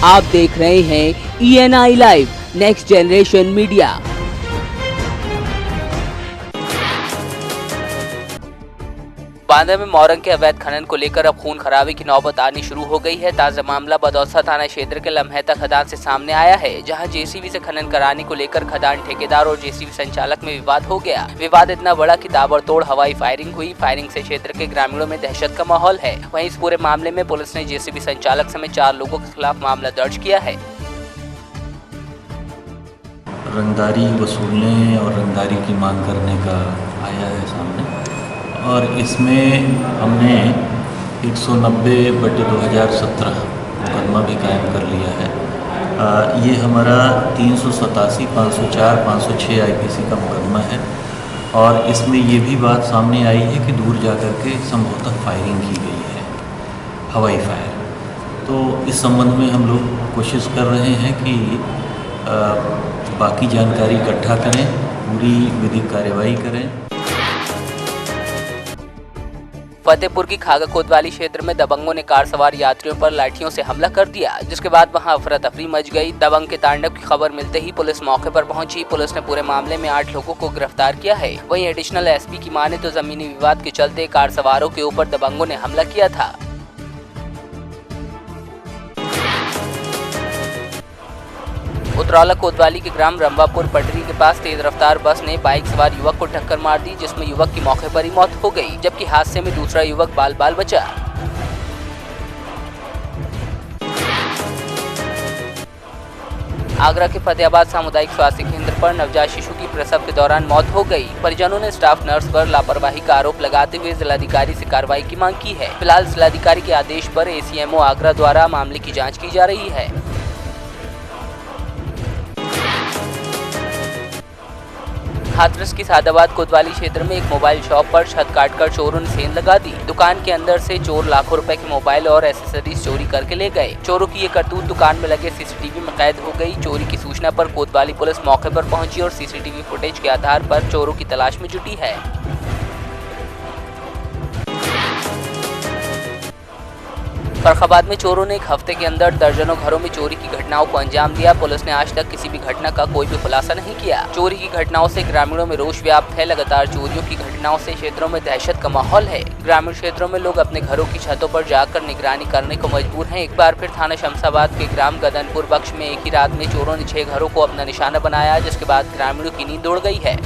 आप देख रहे हैं ENI live next generation media. Banda में मोरंग के अवैध खनन को लेकर अब खून खराबे की नौबत आनी शुरू हो गई है। ताजा मामला बदौसा थाना क्षेत्र के लम्हेता खदान से सामने आया है, जहां जेसीबी से खनन कराने को लेकर खदान ठेकेदार और जेसीबी संचालक में विवाद हो गया। विवाद इतना बड़ा कि ताबड़तोड़ हवाई फायरिंग हुई। फायरिंग से क्षेत्र के ग्रामीणों में दहशत का माहौल है। वहीं इस पूरे मामले में पुलिस ने जेसीबी संचालक समेत 4 लोगों के खिलाफ मामला दर्ज किया है। रंगदारी वसूलने और रंगदारी की मांग करने का आया है सामने, और इसमें हमने 190/2017 मुकदमा भी कायम कर लिया है। ये हमारा 387, 504, 506 IPC का मुकदमा है, और इसमें ये भी बात सामने आई है कि दूर जाकर के संभवतः फायरिंग की गई है, हवाई फायर। तो इस संबंध में हम लोग कोशिश कर रहे हैं कि बाकी जानकारी इकट्ठा करें, पूरी विधिक कार्यवाही करें। फतेहपुर की खागा कोतवाली क्षेत्र में दबंगों ने कार सवार यात्रियों पर लाठियों से हमला कर दिया, जिसके बाद वहां अफरा तफरी मच गई। दबंग के तांडव की खबर मिलते ही पुलिस मौके पर पहुंची। पुलिस ने पूरे मामले में 8 लोगों को गिरफ्तार किया है। वहीं एडिशनल SP की माने तो जमीनी विवाद के चलते कार सवारों के ऊपर दबंगों ने हमला किया था। उतरौला कोतवाली के ग्राम रंबापुर पटरी के पास तेज रफ्तार बस ने बाइक सवार युवक को टक्कर मार दी, जिसमें युवक की मौके पर ही मौत हो गई, जबकि हादसे में दूसरा युवक बाल बाल बचा। आगरा के फतेहाबाद सामुदायिक स्वास्थ्य केंद्र पर नवजात शिशु की प्रसव के दौरान मौत हो गई। परिजनों ने स्टाफ नर्स पर लापरवाही का आरोप लगाते हुए जिलाधिकारी से कार्रवाई की मांग की है। फिलहाल जिलाधिकारी के आदेश पर ACMO आगरा द्वारा मामले की जाँच की जा रही है। हाथरस की सादाबाद कोतवाली क्षेत्र में एक मोबाइल शॉप पर छत काटकर चोरों ने सेंध लगा दी। दुकान के अंदर से चोर लाखों रुपए के मोबाइल और एसेसरीज चोरी करके ले गए। चोरों की ये करतूत दुकान में लगे CCTV में कैद हो गई। चोरी की सूचना पर कोतवाली पुलिस मौके पर पहुंची और CCTV फुटेज के आधार पर चोरों की तलाश में जुटी है। फर्रुखाबाद में चोरों ने एक हफ्ते के अंदर दर्जनों घरों में चोरी की घटनाओं को अंजाम दिया। पुलिस ने आज तक किसी भी घटना का कोई भी खुलासा नहीं किया। चोरी की घटनाओं से ग्रामीणों में रोष व्याप्त है। लगातार चोरियों की घटनाओं से क्षेत्रों में दहशत का माहौल है। ग्रामीण क्षेत्रों में लोग अपने घरों की छतों पर जाकर निगरानी करने को मजबूर हैं। एक बार फिर थाना शमशाबाद के ग्राम गदनपुर बख्श में एक ही रात में चोरों ने 6 घरों को अपना निशाना बनाया, जिसके बाद ग्रामीणों की नींद उड़ गई है।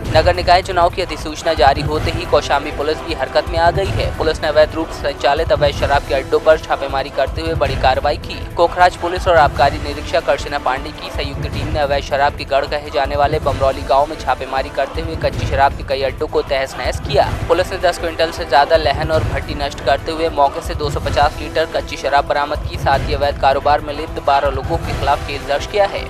नगर निकाय चुनाव की अधिसूचना जारी होते ही कौशाम्बी पुलिस भी हरकत में आ गई है। पुलिस ने अवैध रूप से संचालित अवैध शराब के अड्डों पर छापेमारी करते हुए बड़ी कार्रवाई की। कोखराज पुलिस और आबकारी निरीक्षक अर्चना पांडे की संयुक्त टीम ने अवैध शराब के गढ़ कहे जाने वाले बमरौली गांव में छापेमारी करते हुए कच्ची शराब के कई अड्डों को तहस नहस किया। पुलिस ने 10 क्विंटल से ज्यादा लहन और भट्टी नष्ट करते हुए मौके से 250 लीटर कच्ची शराब बरामद की। साथ ही अवैध कारोबार में लिप्त 12 लोगों के खिलाफ केस दर्ज किया है।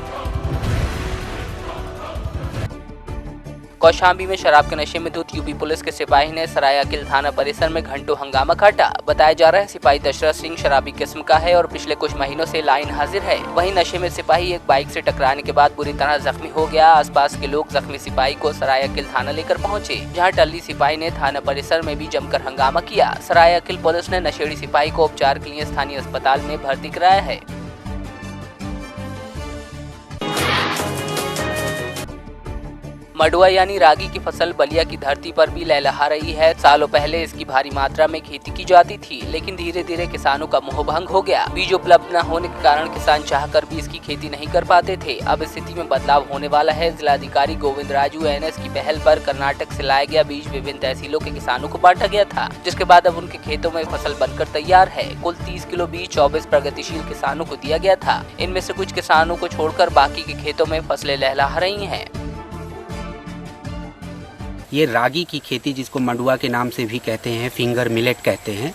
कौशाम्बी में शराब के नशे में धुत यूपी पुलिस के सिपाही ने सराय अकिल थाना परिसर में घंटों हंगामा काटा। बताया जा रहा है सिपाही दशरथ सिंह शराबी किस्म का है और पिछले कुछ महीनों से लाइन हाजिर है। वहीं नशे में सिपाही एक बाइक से टकराने के बाद बुरी तरह जख्मी हो गया। आसपास के लोग जख्मी सिपाही को सराय अकिल थाना लेकर पहुंचे, जहां टल्ली सिपाही ने थाना परिसर में भी जमकर हंगामा किया। सराय अकिल पुलिस ने नशेड़ी सिपाही को उपचार के लिए स्थानीय अस्पताल में भर्ती कराया है। मडुआ यानी रागी की फसल बलिया की धरती पर भी लहलहा रही है। सालों पहले इसकी भारी मात्रा में खेती की जाती थी, लेकिन धीरे धीरे किसानों का मोह भंग हो गया। बीज उपलब्ध न होने के कारण किसान चाहकर भी इसकी खेती नहीं कर पाते थे। अब स्थिति में बदलाव होने वाला है। जिलाधिकारी गोविंद राजू NS की पहल पर कर्नाटक से लाया गया बीज विभिन्न तहसीलों के किसानों को बांटा गया था, जिसके बाद अब उनके खेतों में फसल बनकर तैयार है। कुल 30 किलो बीज 24 प्रगतिशील किसानों को दिया गया था। इनमें से कुछ किसानों को छोड़कर बाकी के खेतों में फसलें लहलहा रही है। ये रागी की खेती, जिसको मंडुआ के नाम से भी कहते हैं, फिंगर मिलेट कहते हैं,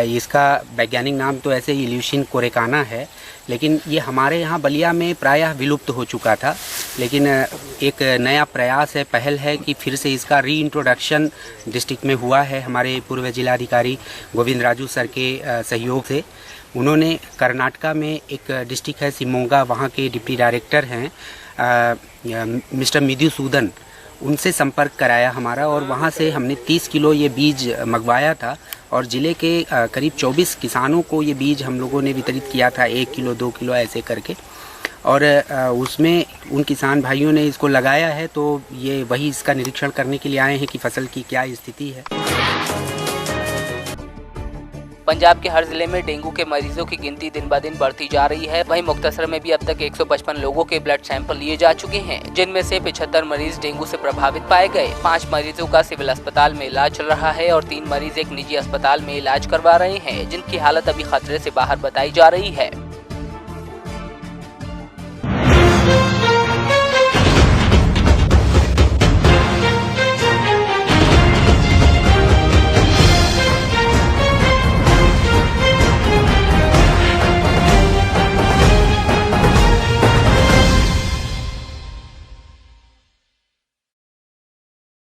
इसका वैज्ञानिक नाम तो ऐसे इल्यूशिन कोरेकाना है, लेकिन ये हमारे यहाँ बलिया में प्रायः विलुप्त हो चुका था। लेकिन एक नया प्रयास है, पहल है कि फिर से इसका रीइंट्रोडक्शन डिस्ट्रिक्ट में हुआ है। हमारे पूर्व जिलाधिकारी गोविंद राजू सर के सहयोग से उन्होंने कर्नाटका में एक डिस्ट्रिक्ट है शिमोगा, वहाँ के डिप्टी डायरेक्टर हैं मिस्टर मधुसूदन, उनसे संपर्क कराया हमारा, और वहाँ से हमने 30 किलो ये बीज मंगवाया था और ज़िले के करीब 24 किसानों को ये बीज हम लोगों ने वितरित किया था, 1 किलो 2 किलो ऐसे करके। और उसमें उन किसान भाइयों ने इसको लगाया है, तो ये वही इसका निरीक्षण करने के लिए आए हैं कि फसल की क्या स्थिति है। पंजाब के हर जिले में डेंगू के मरीजों की गिनती दिन ब दिन बढ़ती जा रही है। वहीं मुक्तसर में भी अब तक 155 लोगों के ब्लड सैंपल लिए जा चुके हैं, जिनमें से 75 मरीज डेंगू से प्रभावित पाए गए। 5 मरीजों का सिविल अस्पताल में इलाज चल रहा है और 3 मरीज एक निजी अस्पताल में इलाज करवा रहे हैं, जिनकी हालत अभी खतरे से बाहर बताई जा रही है।